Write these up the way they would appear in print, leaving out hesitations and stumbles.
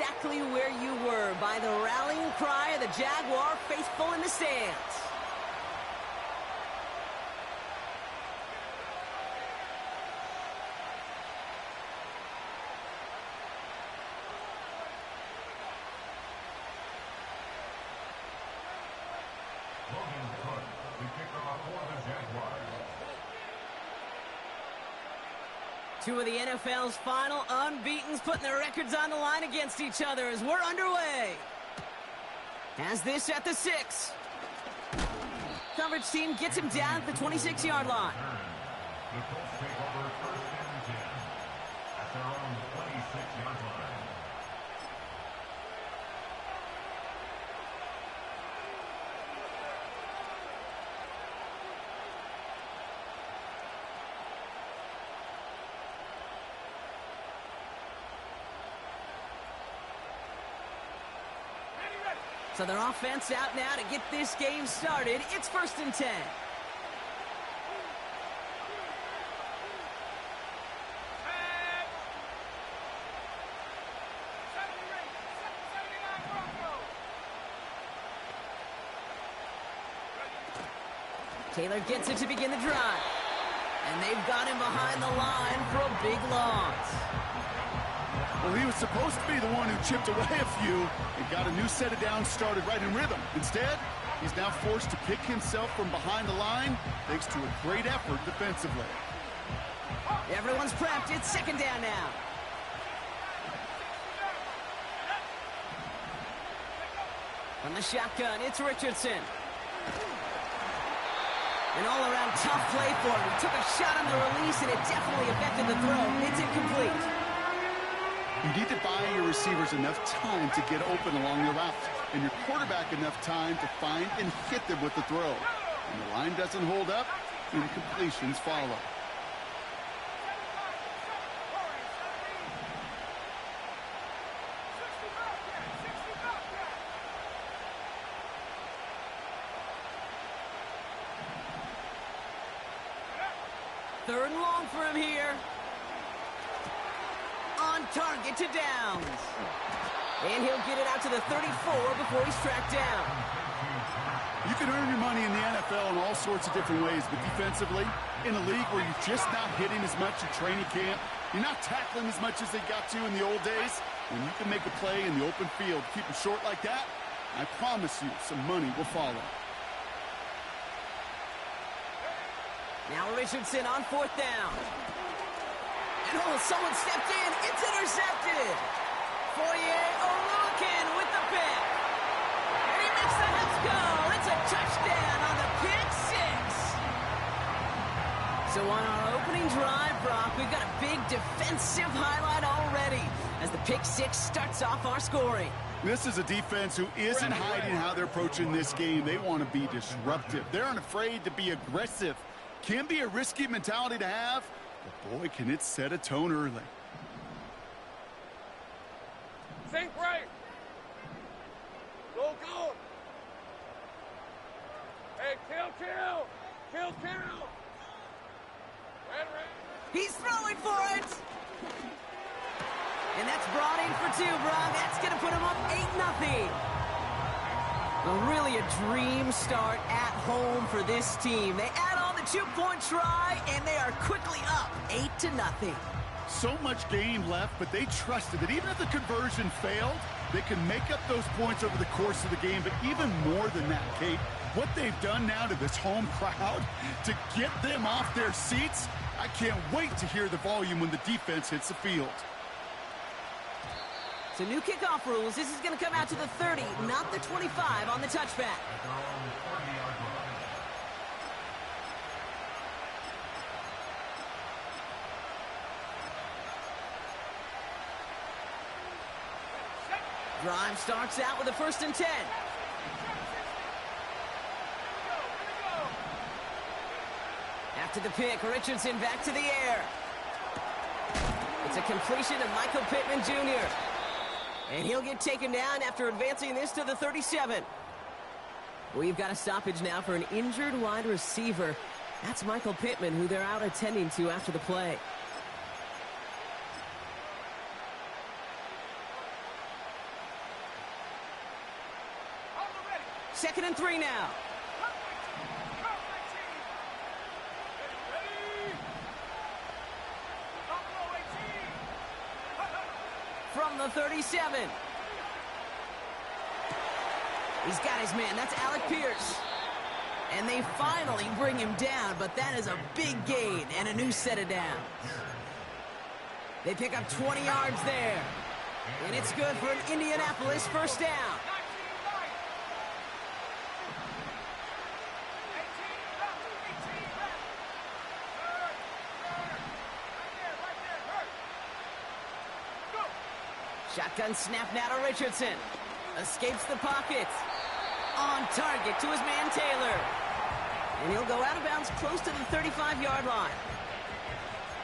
exactly where you were by the rallying cry of the Jaguar faithful in the stands. Two of the NFL's final unbeatens putting their records on the line against each other as we're underway. Has this at the 6. Coverage team gets him down at the 26-yard line. The Colts take over 1st and 10 at their own 26-yard line. So their offense out now to get this game started. It's 1st and 10. Taylor gets it to begin the drive. And they've got him behind the line for a big loss. Well, he was supposed to be the one who chipped away a few and got a new set of downs started right in rhythm. Instead, he's now forced to pick himself from behind the line thanks to a great effort defensively. Everyone's prepped. It's 2nd down now. From the shotgun, it's Richardson. An all-around tough play for him. He took a shot on the release, and it definitely affected the throw. It's incomplete. You need to buy your receivers enough time to get open along the route, and your quarterback enough time to find and hit them with the throw. When the line doesn't hold up, incompletions follow. Third and long for him here. On target to Downs. And he'll get it out to the 34 before he's tracked down. You can earn your money in the NFL in all sorts of different ways, but defensively, in a league where you're just not hitting as much in training camp, you're not tackling as much as they got to in the old days, when you can make a play in the open field, keep it short like that, I promise you some money will follow. Now Richardson on 4th down. And oh, someone stepped in. It's intercepted. Foyer Olukin with the pick. And he makes the Hets go. It's a touchdown on the pick 6. So on our opening drive, Brock, we've got a big defensive highlight already as the pick 6 starts off our scoring. This is a defense who isn't hiding how they're approaching this game. They want to be disruptive. They're unafraid to be aggressive. Can be a risky mentality to have, but boy, can it set a tone early. Think right. Go. Hey, kill. Red. He's throwing for it. And that's brought in for 2, Brock. That's going to put him up 8-0. Well, really a dream start at home for this team. They add on the 2-point try, and they are quickly up 8-0. So much game left, but they trusted that even if the conversion failed, they can make up those points over the course of the game. But even more than that, Kate, what they've done now to this home crowd to get them off their seats, I can't wait to hear the volume when the defense hits the field. So new kickoff rules. This is going to come out to the 30, not the 25 on the touchback. Drive starts out with a 1st and 10. After the pick, Richardson back to the air. It's a completion to Michael Pittman Jr. And he'll get taken down after advancing this to the 37. We've got a stoppage now for an injured wide receiver. That's Michael Pittman, who they're out attending to after the play. 2nd and 3 now. From the 37. He's got his man. That's Alec Pierce. And they finally bring him down, but that is a big gain and a new set of downs. They pick up 20 yards there. And it's good for an Indianapolis first down. Shotgun snap now to Richardson. Escapes the pocket. On target to his man Taylor. And he'll go out of bounds close to the 35-yard line.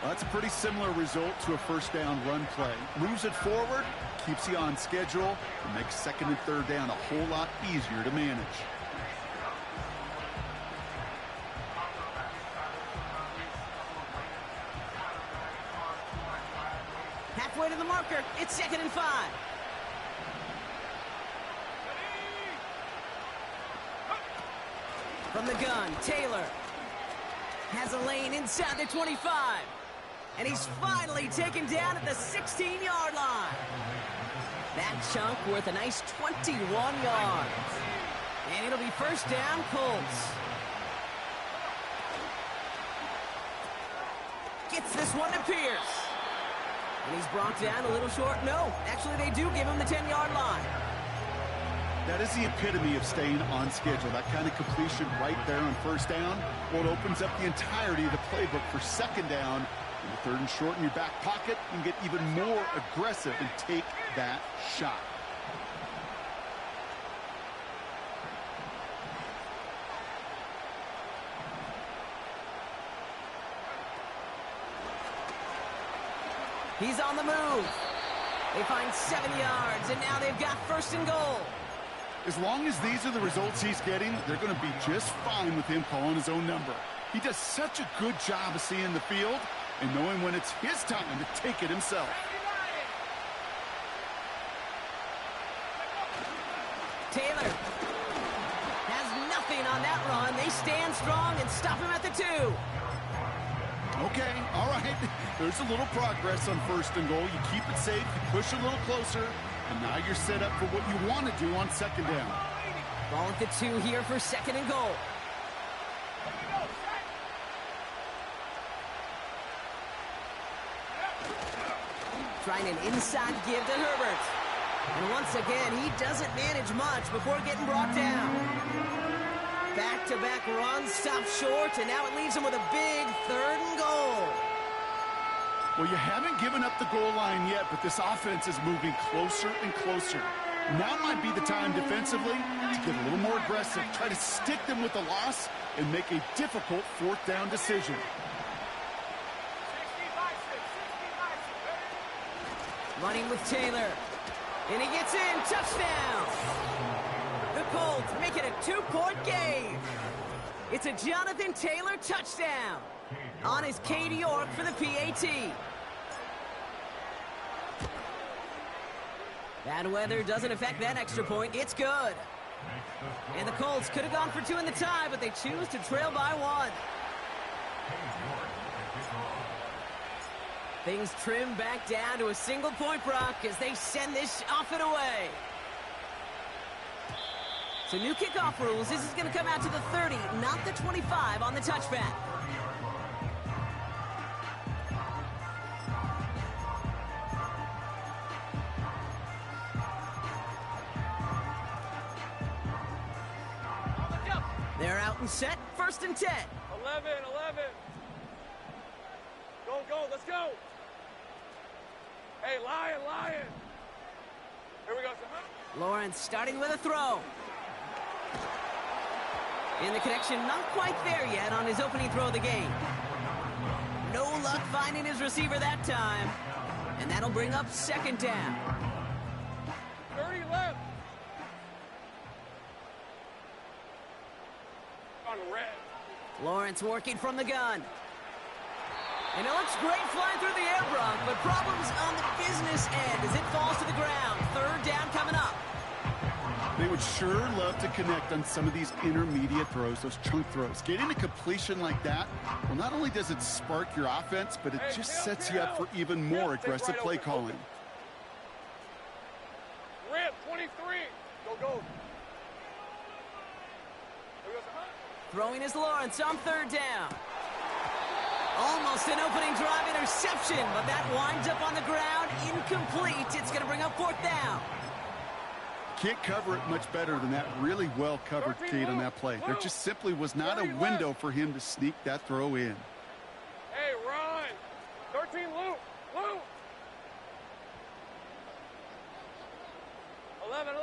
Well, that's a pretty similar result to a first down run play. Moves it forward, keeps you on schedule, and makes 2nd and 3rd down a whole lot easier to manage. Halfway to the marker, it's 2nd and 5. From the gun, Taylor has a lane inside the 25. And he's finally taken down at the 16-yard line. That chunk worth a nice 21 yards. And it'll be first down, Colts. Gets this one to Pierce. And he's brought down a little short. No, actually they do give him the 10-yard line. That is the epitome of staying on schedule. That kind of completion right there on first down. Well, it opens up the entirety of the playbook for 2nd down. In the 3rd and short in your back pocket, you can get even more aggressive and take that shot. He's on the move. They find 7 yards, and now they've got 1st and goal. As long as these are the results he's getting, they're going to be just fine with him calling his own number. He does such a good job of seeing the field and knowing when it's his time to take it himself. Taylor has nothing on that run. They stand strong and stop him at the 2. Okay, all right. There's a little progress on 1st and goal. You keep it safe, you push a little closer, and now you're set up for what you want to do on 2nd down. Ball at the 2 here for 2nd and goal. Trying an inside give to Herbert. And once again, he doesn't manage much before getting brought down. Back-to-back runs, stop short, and now it leaves him with a big 3rd and goal. Well, you haven't given up the goal line yet, but this offense is moving closer and closer. Now might be the time defensively to get a little more aggressive, try to stick them with the loss, and make a difficult 4th down decision. Running with Taylor. And he gets in. Touchdown. The Colts make it a 2-point game. It's a Jonathan Taylor touchdown. On his Cade York for the PAT. Bad weather doesn't affect that extra point. It's good. And the Colts could have gone for 2 in the tie, but they choose to trail by 1. Things trim back down to a single-point Brock as they send this off and away. So new kickoff rules. This is going to come out to the 30, not the 25 on the touchback. They're out and set. 1st and 10. 11. Go, let's go. Hey, Lion. Here we go, son. Lawrence starting with a throw. And the connection not quite there yet on his opening throw of the game. No luck finding his receiver that time. And that'll bring up 2nd down. 30 left. On red. Lawrence working from the gun. And it looks great flying through the air, Brock, but problems on the business end as it falls to the ground. 3rd down coming up. They would sure love to connect on some of these intermediate throws, those chunk throws. Getting a completion like that, well, not only does it spark your offense, but it just sets you up for even more aggressive play calling. Rip, 23. Go. Throwing is Lawrence on third down. Almost an opening drive interception, but that winds up on the ground, incomplete. It's going to bring up fourth down. Can't cover it much better than that really well-covered Kate on that play. There just simply was not a window for him to sneak that throw in. Hey, Ron. 13, Luke. 11.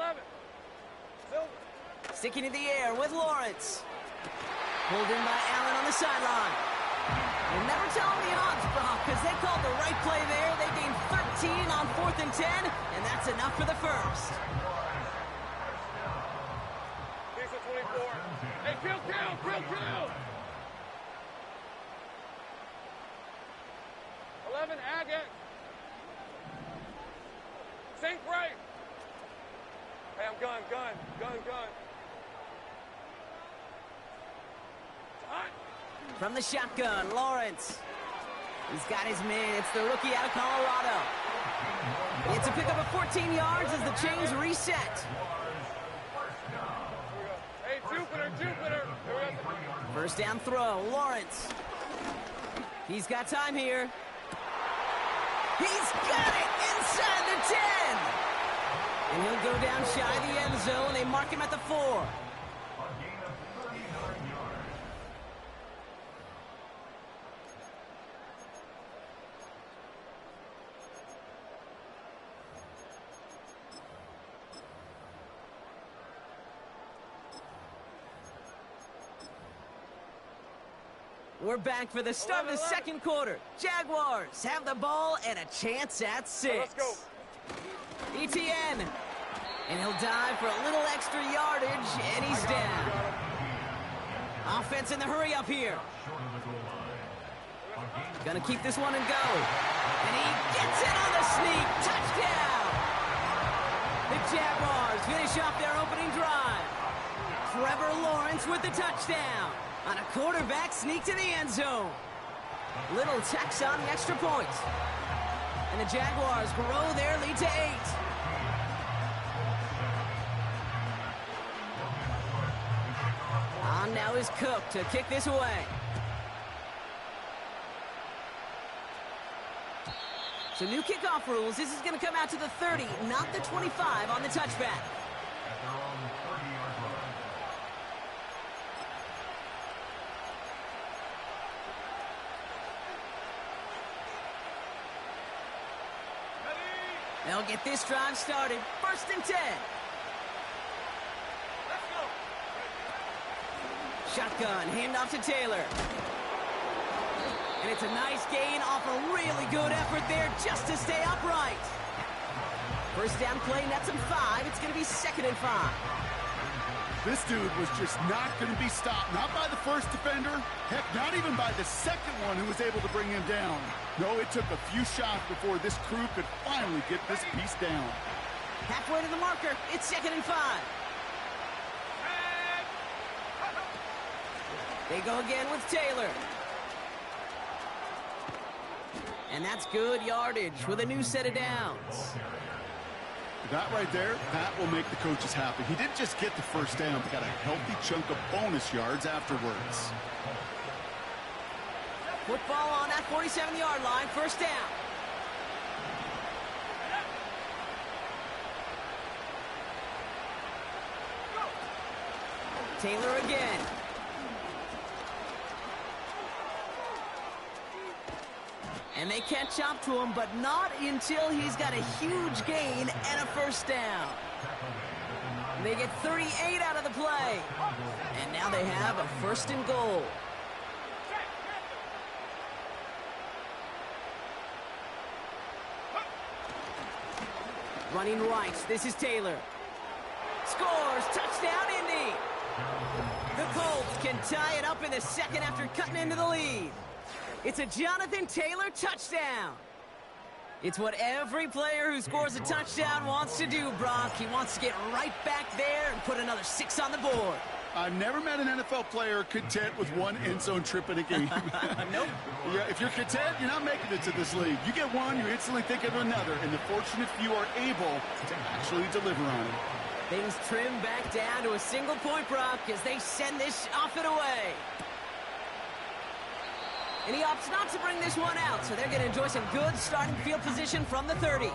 Silver. Sticking in the air with Lawrence. Pulled in by Allen on the sideline. We'll never tell them the odds, Brock, because they called the right play there. They gained 13 on 4th and 10, and that's enough for the first. Piece of 24. Hey, kill. 11, Agate. Saint right. Hey, I'm gun. From the shotgun, Lawrence. He's got his man. It's the rookie out of Colorado. It's a pickup of 14 yards as the chains reset. Hey, Jupiter. First down throw, Lawrence. He's got time here. He's got it inside the 10. And he'll go down shy of the end zone. They mark him at the 4. We're back for the start of the second quarter. Jaguars have the ball and a chance at 6. Let's go. ETN. And he'll dive for a little extra yardage, and he's down. Offense in the hurry up here. Gonna keep this one and go. And he gets it on the sneak. Touchdown! The Jaguars finish off their opening drive. Trevor Lawrence with the touchdown on a quarterback sneak to the end zone. Little Tex on the extra point. And the Jaguars grow their lead to 8. On now is Cook to kick this away. So new kickoff rules. This is going to come out to the 30, not the 25 on the touchback. They'll get this drive started. 1st and 10. Let's go. Shotgun, handoff to Taylor. And it's a nice gain off a really good effort there just to stay upright. First down play, nets him 5. It's going to be 2nd and 5. This dude was just not going to be stopped. Not by the first defender. Heck, not even by the second one who was able to bring him down. No, it took a few shots before this crew could finally get this piece down. Halfway to the marker. It's 2nd and 5. They go again with Taylor. And that's good yardage with a new set of downs. That right there, that will make the coaches happy. He didn't just get the first down, but got a healthy chunk of bonus yards afterwards. Football on that 47-yard line, 1st down. Taylor again. And they catch up to him, but not until he's got a huge gain and a 1st down. They get 38 out of the play. And now they have a 1st and goal. Running right, this is Taylor. Scores, touchdown Indy. The Colts can tie it up in the 2nd after cutting into the lead. It's a Jonathan Taylor touchdown. It's what every player who scores a touchdown wants to do, Brock. He wants to get right back there and put another 6 on the board. I've never met an NFL player content with one end zone trip in a game. Nope. Yeah, if you're content, you're not making it to this league. You get one, you instantly think of another, and the fortunate few are able to actually deliver on it. Things trim back down to a single point, Brock, as they send this off and away. And he opts not to bring this one out, so they're going to enjoy some good starting field position from the 30.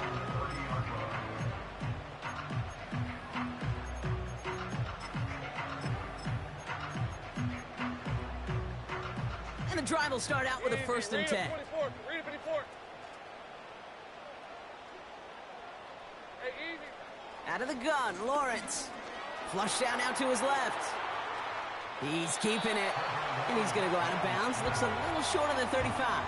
And the drive will start out with a 1st and 10. Out of the gun, Lawrence. Flush down out to his left. He's keeping it. And he's going to go out of bounds. Looks a little short of the 35.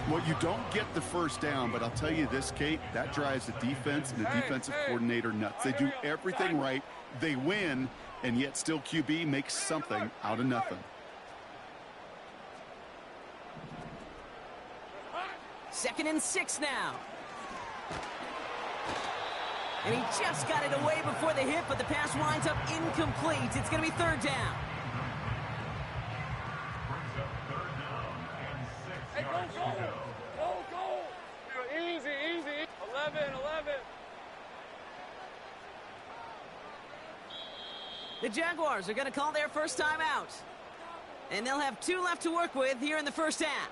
Well, you don't get the 1st down, but I'll tell you this, Kate, that drives the defense and the defensive coordinator nuts. They do everything right. They win, and yet still QB makes something out of nothing. 2nd and 6 now. And he just got it away before the hit, but the pass winds up incomplete. It's going to be 3rd down. Hey, go. Easy. 11. The Jaguars are going to call their first time out. And they'll have 2 left to work with here in the 1st half.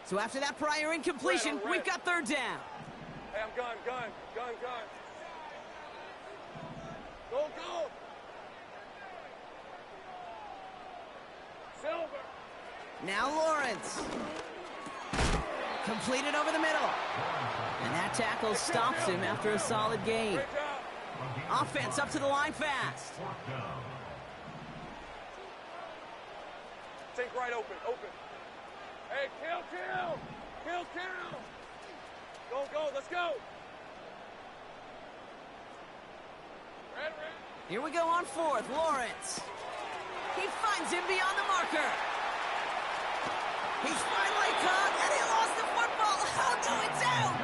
So after that prior incompletion, we've got 3rd down. Hey, I'm gun. Go. Silver. Now Lawrence. Completed over the middle. And that tackle stops him after a solid gain. Great job. Offense up to the line fast. Think right open. Hey, kill. Go, let's go. Red. Here we go on 4th, Lawrence. He finds him beyond the marker. He's finally caught, and he lost the football. Oh, no, it's out.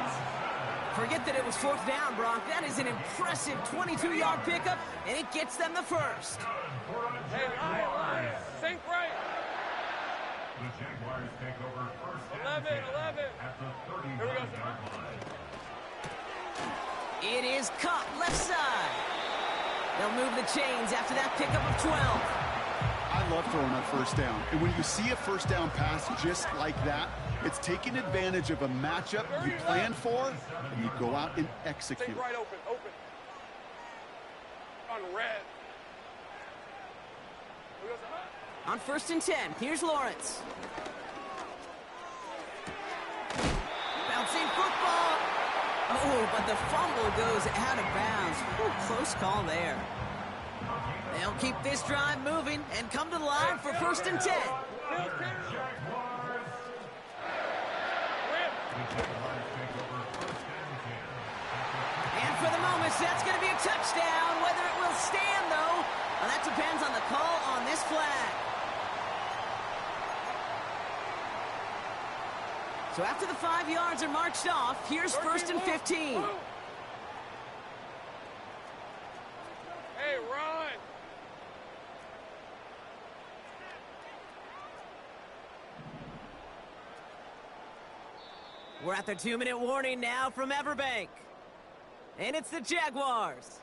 Forget that it was 4th down, Brock. That is an impressive 22-yard pickup, and it gets them the 1st. Hey, Lion. Think right. The Jaguars take over 1st 11. at the 30 Here we go. It is caught left side. They'll move the chains after that pickup of 12. I love throwing that 1st down. And when you see a 1st down pass just like that, it's taking advantage of a matchup you plan for, and you go out and execute. Think right open. On red. On 1st and 10, here's Lawrence. Bouncing football. Oh, but the fumble goes out of bounds. Ooh, close call there. They'll keep this drive moving and come to the line for 1st and 10. And for the moment, that's going to be a touchdown. Whether it will stand, though, well, that depends on the call on this flag. So after the 5 yards are marched off, here's 1st and 15. Hey, run. We're at the 2-minute warning now from Everbank. And it's the Jaguars,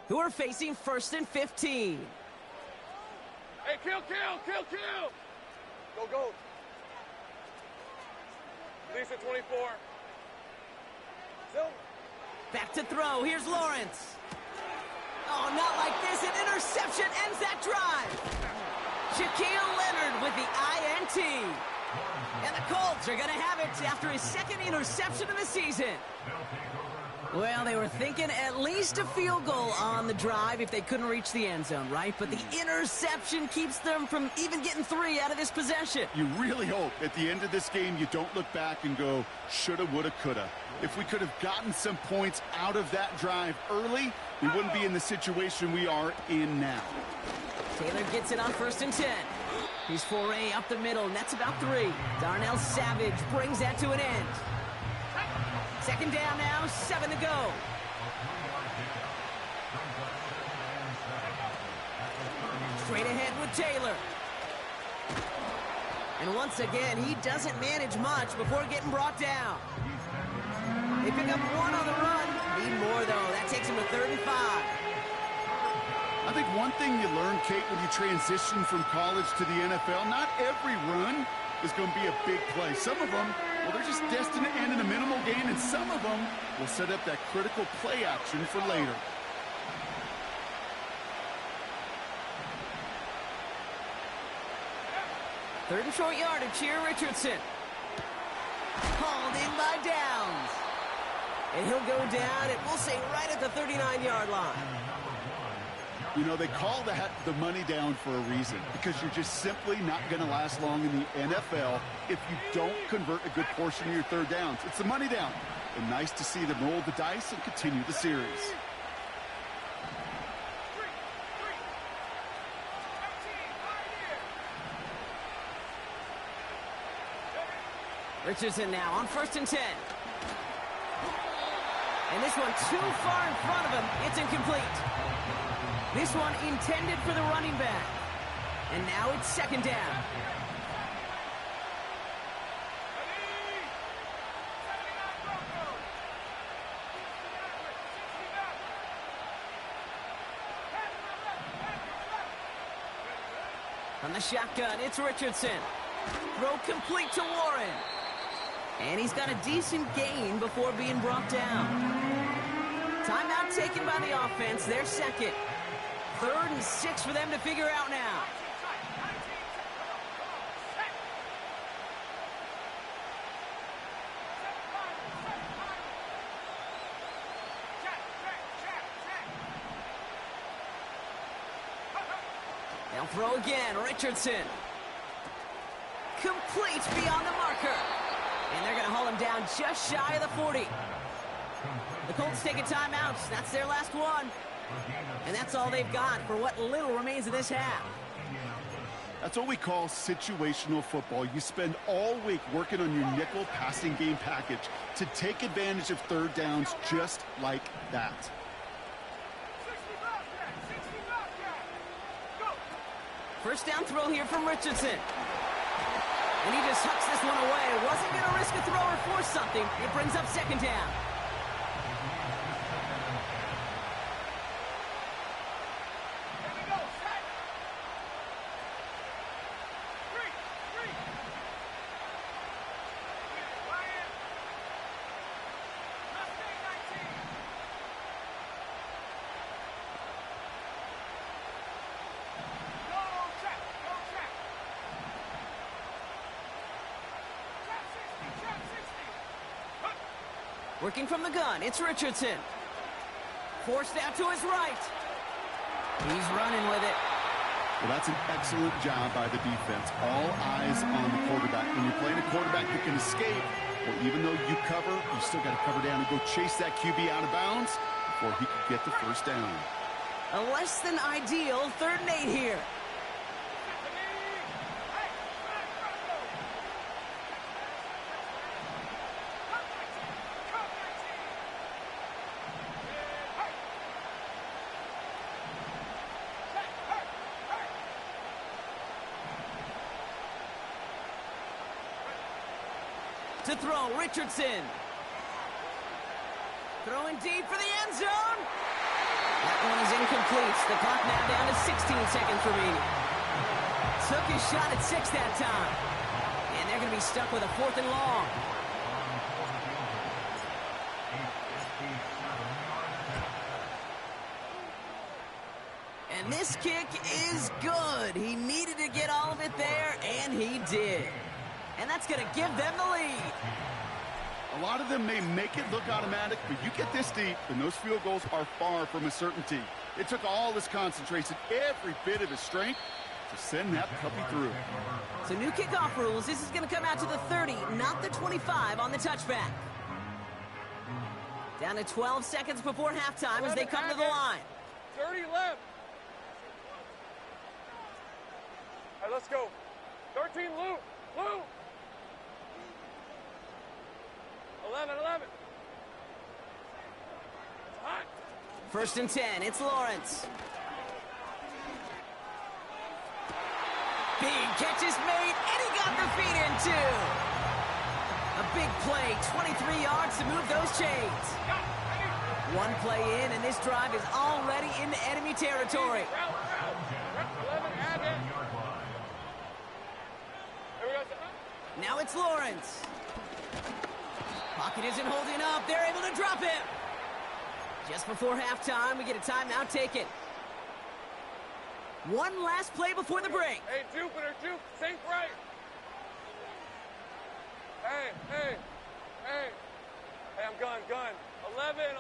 who are facing 1st and 15. Hey, kill. Go. Lisa 24. Silver. Back to throw. Here's Lawrence. Oh, not like this. An interception ends that drive. Shaquille Leonard with the INT. And the Colts are going to have it after his 2nd interception of the season. Well, they were thinking at least a field goal on the drive if they couldn't reach the end zone, right? But the interception keeps them from even getting 3 out of this possession. You really hope at the end of this game you don't look back and go, shoulda, woulda, coulda. If we could have gotten some points out of that drive early, we wouldn't be in the situation we are in now. Taylor gets it on 1st and 10. He's foray up the middle, and that's about 3. Darnell Savage brings that to an end. Second down now, 7 to go. Straight ahead with Taylor. And once again, he doesn't manage much before getting brought down. They pick up 1 on the run. Need more, though. That takes him to 3rd and 5. I think one thing you learn, Kate, when you transition from college to the NFL, not every run is going to be a big play. Some of them, well, they're just destined to end in a minimal gain, and some of them will set up that critical play action for later. Third and short yardage here, Richardson. Called in by Downs. And he'll go down, and we'll say right at the 39-yard line. You know, they call that the money down for a reason, because you're just simply not going to last long in the NFL if you don't convert a good portion of your third downs. It's the money down. And nice to see them roll the dice and continue the series. Richardson now on 1st and 10. And this one too far in front of him. It's incomplete. This one intended for the running back. And now it's 2nd down. From the shotgun, it's Richardson. Throw complete to Warren. And he's got a decent gain before being brought down. Timeout taken by the offense. Their second. 3rd and 6 for them to figure out now. They'll throw again. Richardson. Complete beyond the marker. And they're going to haul him down just shy of the 40. The Colts take a timeout. That's their last one. And that's all they've got for what little remains of this half. That's what we call situational football. You spend all week working on your nickel passing game package to take advantage of third downs just like that. First down throw here from Richardson. And he just hucks this one away. Wasn't going to risk a throw or force something. It brings up 2nd down. Working from the gun, it's Richardson. Forced out to his right. He's running with it. Well, that's an excellent job by the defense. All eyes on the quarterback. When you're playing a quarterback who can escape, well, even though you cover, you still got to cover down and go chase that QB out of bounds before he could get the first down. A less than ideal 3rd and 8 here. To throw, Richardson. Throwing deep for the end zone. That one is incomplete. The clock now down to 16 seconds remaining. Took his shot at 6 that time. And they're going to be stuck with a 4th and long. And this kick is good. He needed to get all of it there, and he did. And that's going to give them the lead. A lot of them may make it look automatic, but you get this deep, and those field goals are far from a certainty. It took all his concentration, every bit of his strength, to send that puppy through. So new kickoff rules. This is going to come out to the 30, not the 25 on the touchback. Down to 12 seconds before halftime as they come to the line. 30 left. All right, let's go. 13, loop. 11. First and 10, it's Lawrence. Big catch is made, and he got the feet in too. A big play, 23 yards to move those chains. One play in, and this drive is already into enemy territory. Now it's Lawrence. Pocket isn't holding up. They're able to drop him. Just before halftime, we get a timeout taken. One last play before the break. Hey, Jupiter, think right. Hey, I'm gun. 11.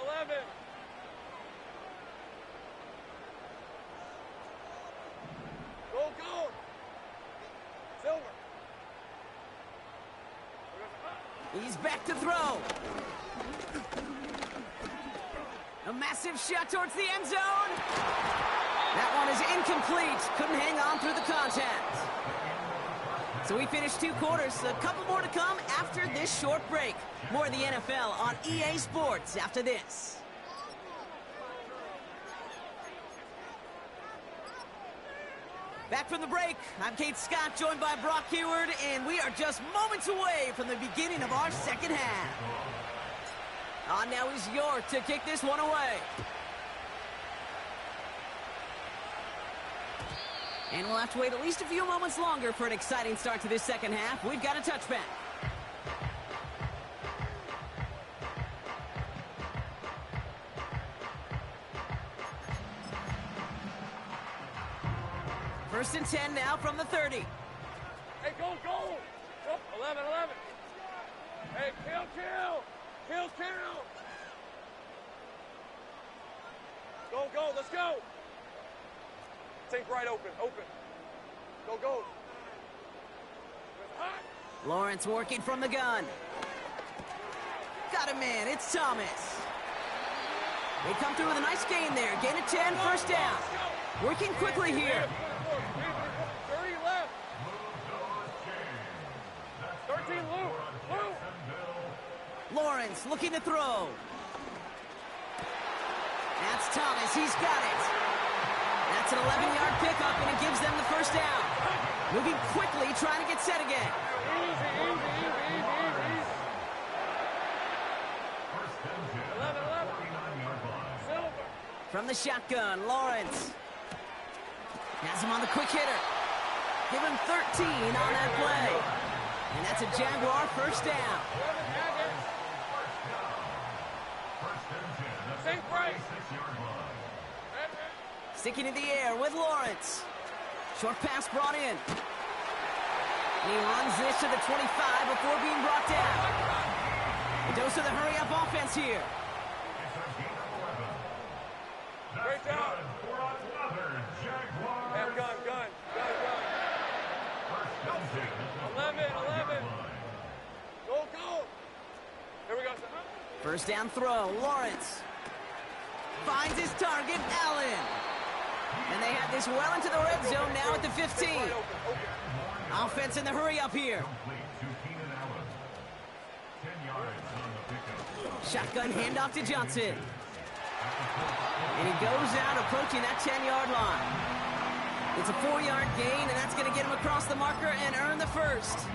Go. Silver. He's back to throw. A massive shot towards the end zone. That one is incomplete. Couldn't hang on through the contact. So we finished 2 quarters. A couple more to come after this short break. More of the NFL on EA Sports after this. Back from the break, I'm Kate Scott, joined by Brock Heward, and we are just moments away from the beginning of our second half. On now is York to kick this one away. And we'll have to wait at least a few moments longer for an exciting start to this second half. We've got a touchback. First and 10 now from the 30. Hey, go. 11. Hey, kill. Go, let's go. Think right, open. Go. Lawrence working from the gun. Got a man, it's Thomas. They come through with a nice gain there. Gain of 10, first down. Working quickly here. 30 left. 13, Luke. Lawrence looking to throw. That's Thomas, he's got it. That's an 11-yard pickup, and it gives them the first down. Moving quickly, trying to get set again. Easy. 11. Silver. From the shotgun, Lawrence. Has him on the quick hitter. Give him 13 on that play. And that's a Jaguar first down. Think right. Sticking in the air with Lawrence. Short pass brought in. And he runs this to the 25 before being brought down. A dose of the hurry-up offense here. Great job. And gun. 11. Go. Here we go. First down throw, Lawrence. Finds his target, Allen. And they have this well into the red zone now at the 15. Offense in the hurry-up here. Shotgun handoff to Johnson. And he goes out approaching that 10-yard line. It's a 4-yard gain, and that's going to get him across the marker and earn the first.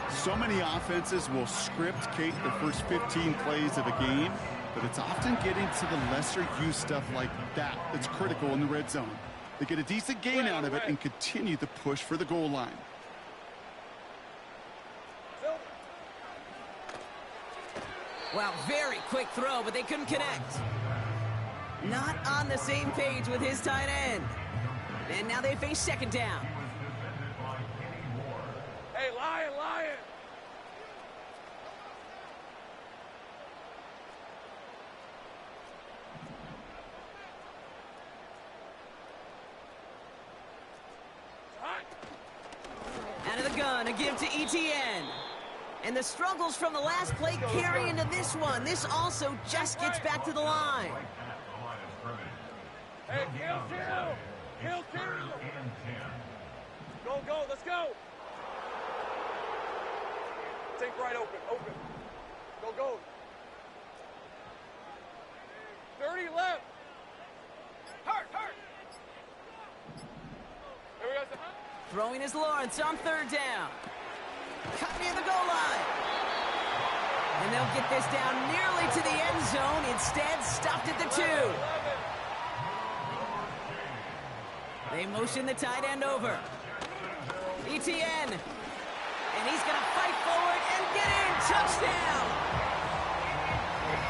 So many offenses will script, Kate, the first 15 plays of a game, but it's often getting to the lesser-used stuff like that that's critical in the red zone. They get a decent gain out of it and continue the push for the goal line. Wow, very quick throw, but they couldn't connect. Not on the same page with his tight end. And now they face second down. Hey, Lion. Out of the gun, a give to ETN. And the struggles from the last play carry into this one. This also just gets back to the line. Hey, kill. Go, let's go. Think right, open. Go. 30 left. Hurt. Here we go, son. Throwing is Lawrence on third down. Cut near the goal line. And they'll get this down nearly to the end zone. Instead, stopped at the 2. They motion the tight end over. ETN. And he's going to fight forward and get in. Touchdown.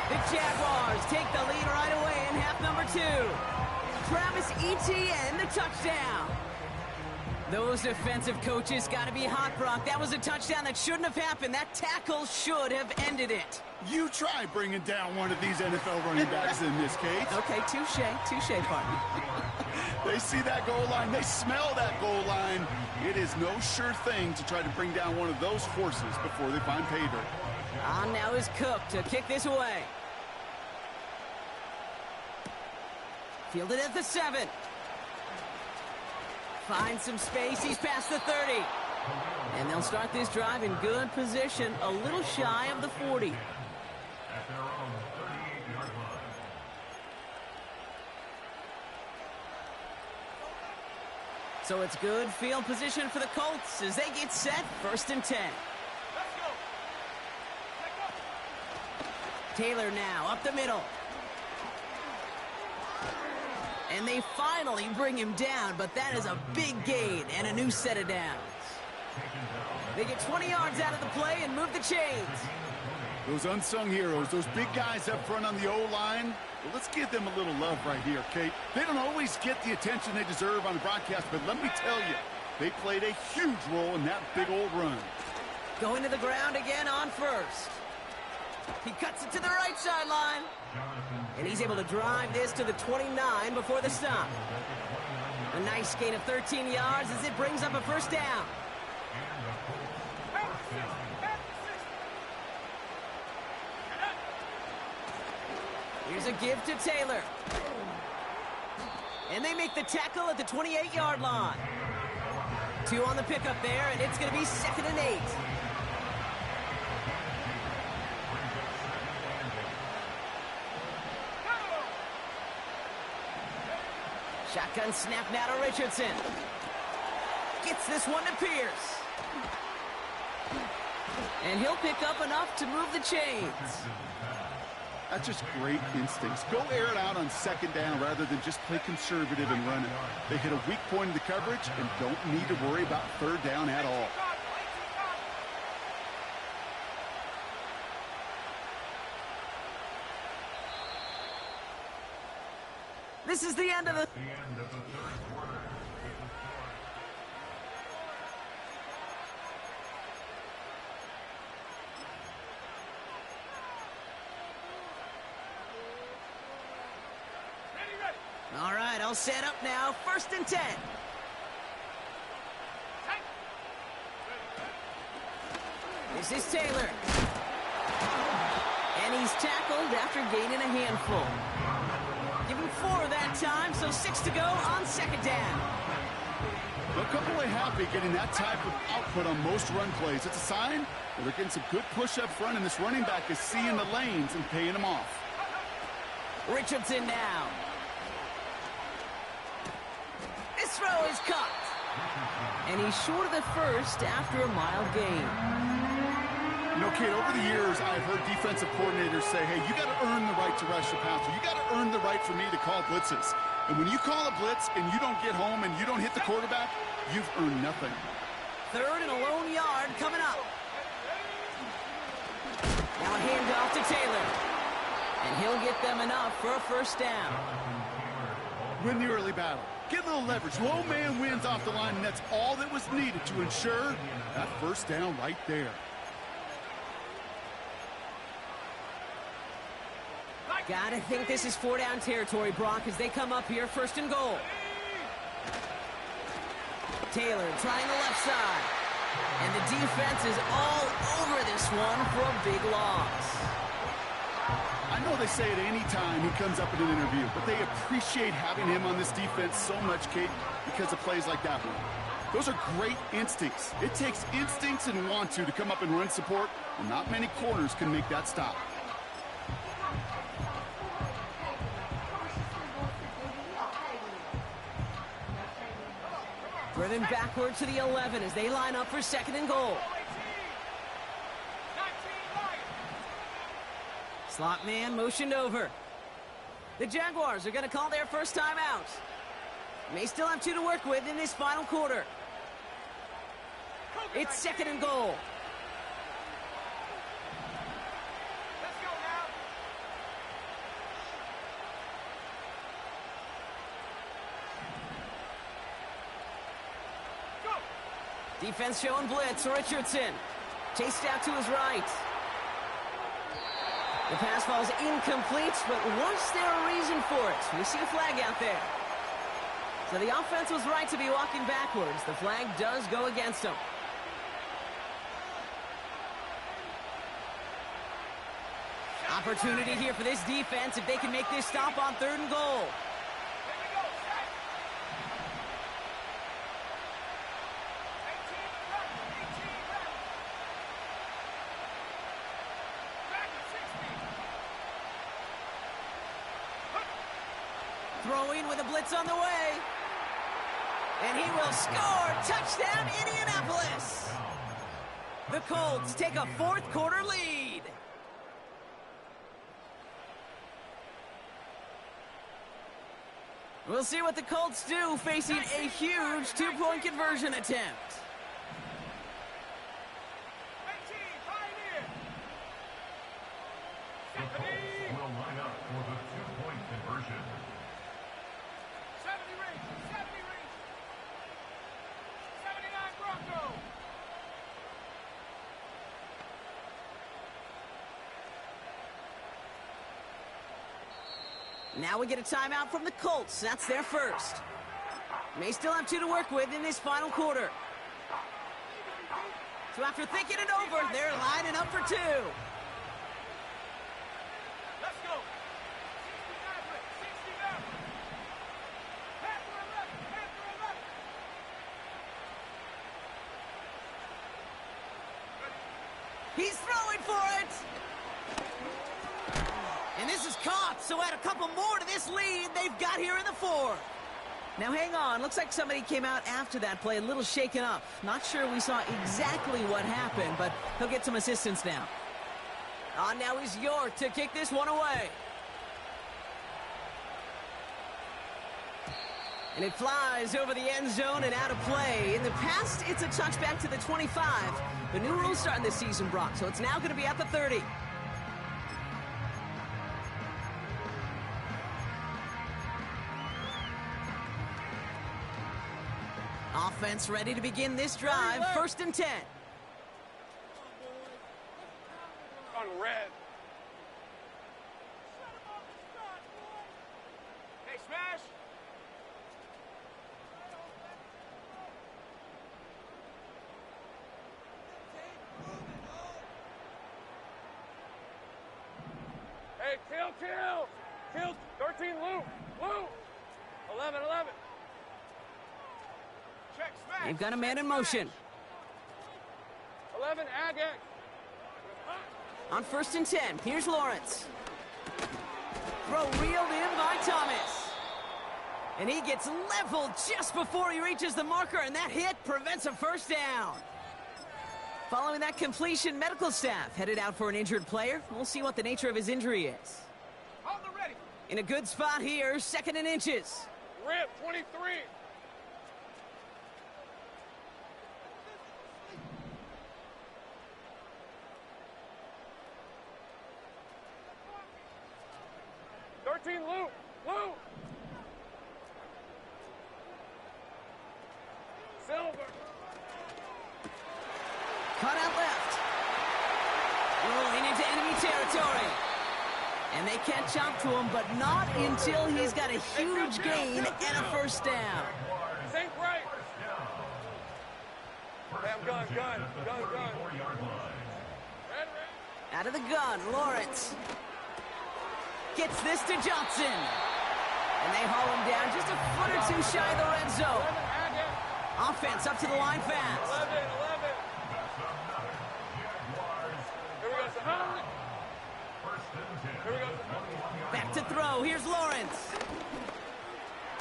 The Jaguars take the lead right away in half number 2. Travis Etienne, the touchdown. Those defensive coaches got to be hot, Brock. That was a touchdown that shouldn't have happened. That tackle should have ended it. You try bringing down one of these NFL running backs in this case. Okay, touche, partner. They see that goal line. They smell that goal line. It is no sure thing to try to bring down one of those horses before they find pay dirt. On now is Cook to kick this away. Fielded at the 7. Finds some space. He's past the 30. And they'll start this drive in good position, a little shy of the 40. At their own 38-yard line. So it's good field position for the Colts as they get set, 1st and 10. Let's go. Taylor now up the middle. And they finally bring him down, but that is a big gain and a new set of downs. They get 20 yards out of the play and move the chains. Those unsung heroes, those big guys up front on the O-line, well, let's give them a little love right here, Kate. They don't always get the attention they deserve on the broadcast, but let me tell you, they played a huge role in that big old run. Going to the ground again on first. He cuts it to the right sideline. And he's able to drive this to the 29 before the stop. A nice gain of 13 yards as it brings up a first down. Here's a give to Taylor. And they make the tackle at the 28-yard line. 2 on the pickup there, and it's going to be 2nd and 8. Shotgun snap now to Richardson. Gets this one to Pierce. And he'll pick up enough to move the chains. That's just great instincts. Go air it out on 2nd down rather than just play conservative and run it. They hit a weak point in the coverage and don't need to worry about 3rd down at all. This is the end of the... The end of the 3rd quarter. Ready. All right, I'll set up now. 1st and 10. This is Taylor. And he's tackled after gaining a handful. Give him 4 that time, so 6 to go on 2nd down. They'll come away happy getting that type of output on most run plays. It's a sign that they're getting some good push up front, and this running back is seeing the lanes and paying them off. Richardson now. This throw is caught. And he's short of the first after a mild gain. You know, Kate, over the years, I've heard defensive coordinators say, hey, you got to earn the right to rush the passer. You got to earn the right for me to call blitzes. And when you call a blitz and you don't get home and you don't hit the quarterback, you've earned nothing. 3rd and a lone yard coming up. Now a handoff to Taylor. And he'll get them enough for a first down. Win the early battle. Get a little leverage. Low man wins off the line, and that's all that was needed to ensure that first down right there. Gotta think this is 4-down territory, Brock, as they come up here, 1st and goal. Taylor trying the left side. And the defense is all over this one for a big loss. I know they say it any time he comes up in an interview, but they appreciate having him on this defense so much, Kate, because of plays like that one. Those are great instincts. It takes instincts and want to come up and run support, and not many corners can make that stop. Driven backward to the 11 as they line up for second and goal. Slot man motioned over. The Jaguars are going to call their first time out. May still have 2 to work with in this final quarter. It's second and goal. Let's go now. Go. Defense showing blitz. Richardson chased out to his right. The pass falls incomplete, but was there a reason for it? We see a flag out there. So the offense was right to be walking backwards. The flag does go against them. Opportunity here for this defense if they can make this stop on third and goal. Throwing with a blitz on the way. And he will score. Touchdown, Indianapolis. The Colts take a fourth quarter lead. We'll see what the Colts do facing a huge two-point conversion attempt. The Colts will line up for the two-point conversion. 70 reach. 79 Bronco. Now we get a timeout from the Colts. That's their first. May still have 2 to work with in this final quarter. So after thinking it over, they're lining up for 2. Let's go. 60 now. Panther 11. He's throwing for it. And this is caught, so add a couple more to this lead they've got here in the fourth. Now hang on, looks like somebody came out after that play a little shaken up. Not sure we saw exactly what happened, but he'll get some assistance now. On now is York to kick this one away. And it flies over the end zone and out of play. In the past, it's a touchback to the 25. The new rules starting this season, Brock, so it's now going to be at the 30. Offense ready to begin this drive. First and 10. On red. Hey, smash. Hey, kill. 13, Lou. 11. Check, smash. They've got a man in motion. 11, Agak. On first and 10, here's Lawrence. Throw reeled in by Thomas. And he gets leveled just before he reaches the marker, and that hit prevents a first down. Following that completion, medical staff headed out for an injured player. We'll see what the nature of his injury is. Hold the ready. In a good spot here, second and inches. Rip, 23. Lou. Silver. Cut out left. Rolling into enemy territory. And they catch up to him, but not until he's got a huge gain and a first down. Think right. Damn, gun. Red. Out of the gun, Lawrence. Gets this to Johnson. And they haul him down just a foot or two shy of the red zone. Offense up to the line fast. 11. Here we go. Back to throw. Here's Lawrence.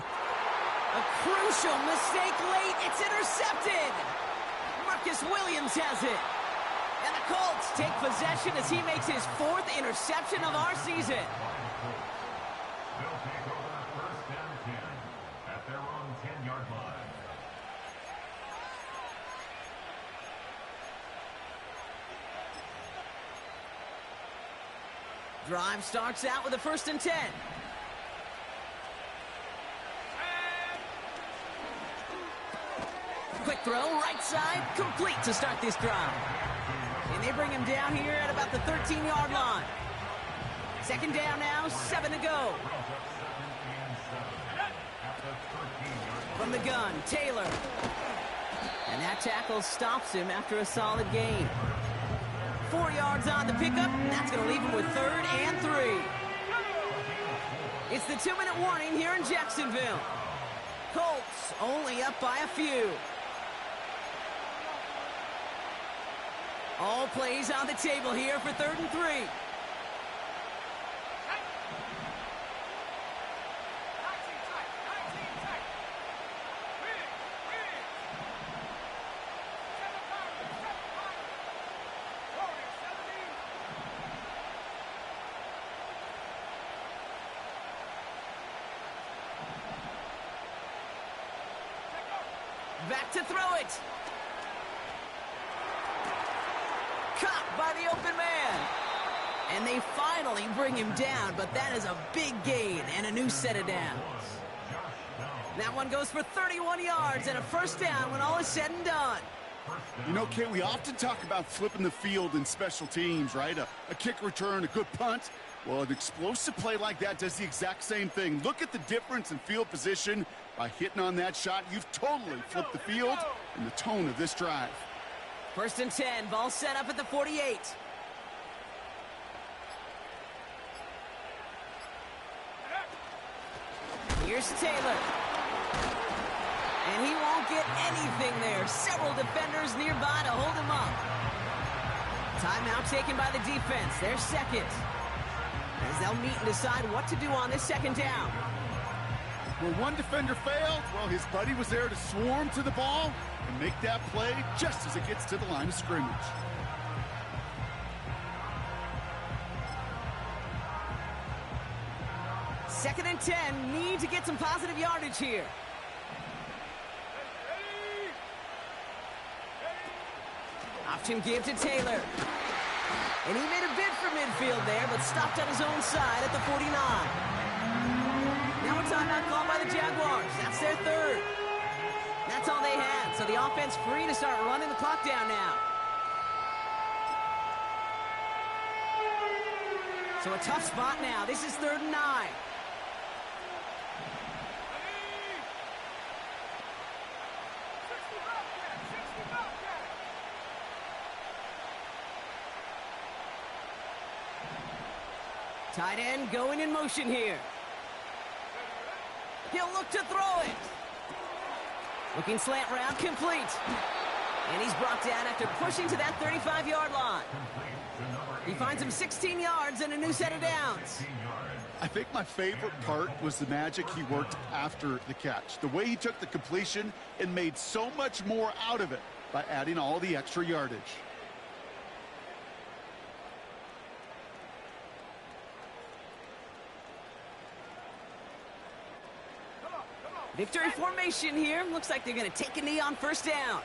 A Crucial mistake late. It's intercepted. Marcus Williams has it. And the Colts take possession as he makes his 4th interception of our season. They'll take over first and 10 at their own 10-yard line. Drive starts out with a 1st and 10. Quick throw, right side, complete to start this drive. And they bring him down here at about the 13-yard line. 2nd down now, 7 to go. From the gun, Taylor. And that tackle stops him after a solid gain. 4 yards on the pickup, and that's going to leave him with 3rd and 3. It's the 2-minute warning here in Jacksonville. Colts only up by a few. All plays on the table here for 3rd and 3. Back to throw it. Caught by the open man. And they finally bring him down, but that is a big gain and a new set of downs. That one goes for 31 yards and a 1st down when all is said and done. You know, Kate, we often talk about flipping the field in special teams, right? A kick return, a good punt. Well, an explosive play like that does the exact same thing. Look at the difference in field position. By hitting on that shot, you've totally flipped the field and the tone of this drive. 1st and 10, ball set up at the 48. Here's Taylor. And he won't get anything there. Several defenders nearby to hold him up. Timeout taken by the defense. Their 2nd. As they'll meet and decide what to do on this 2nd down. Where one defender failed, well, his buddy was there to swarm to the ball and make that play just as it gets to the line of scrimmage. Second and 10, need to get some positive yardage here. Option give to Taylor. And he made a bid for midfield there, but stopped on his own side at the 49. Now a timeout called by the Jaguars. That's their 3rd. That's all they had, so the offense free to start running the clock down now. So a tough spot now. This is 3rd and 9. Tight end going in motion here. He'll look to throw it. Looking slant route, complete. And he's brought down after pushing to that 35-yard line. He finds him 16 yards and a new set of downs. I think my favorite part was the magic he worked after the catch. The way he took the completion and made so much more out of it by adding all the extra yardage. Victory formation here. Looks like they're going to take a knee on 1st down.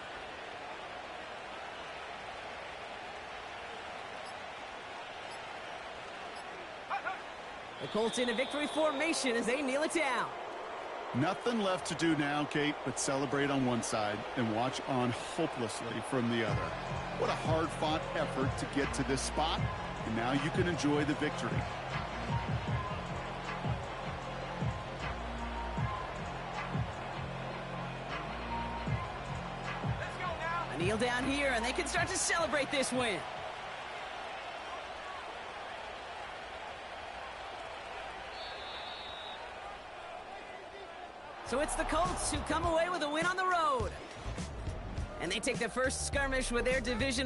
The Colts in a victory formation as they kneel it down. Nothing left to do now, Kate, but celebrate on one side and watch on hopelessly from the other. What a hard-fought effort to get to this spot, and now you can enjoy the victory. A kneel down here, and they can start to celebrate this win. So it's the Colts who come away with a win on the road. And they take the first skirmish with their division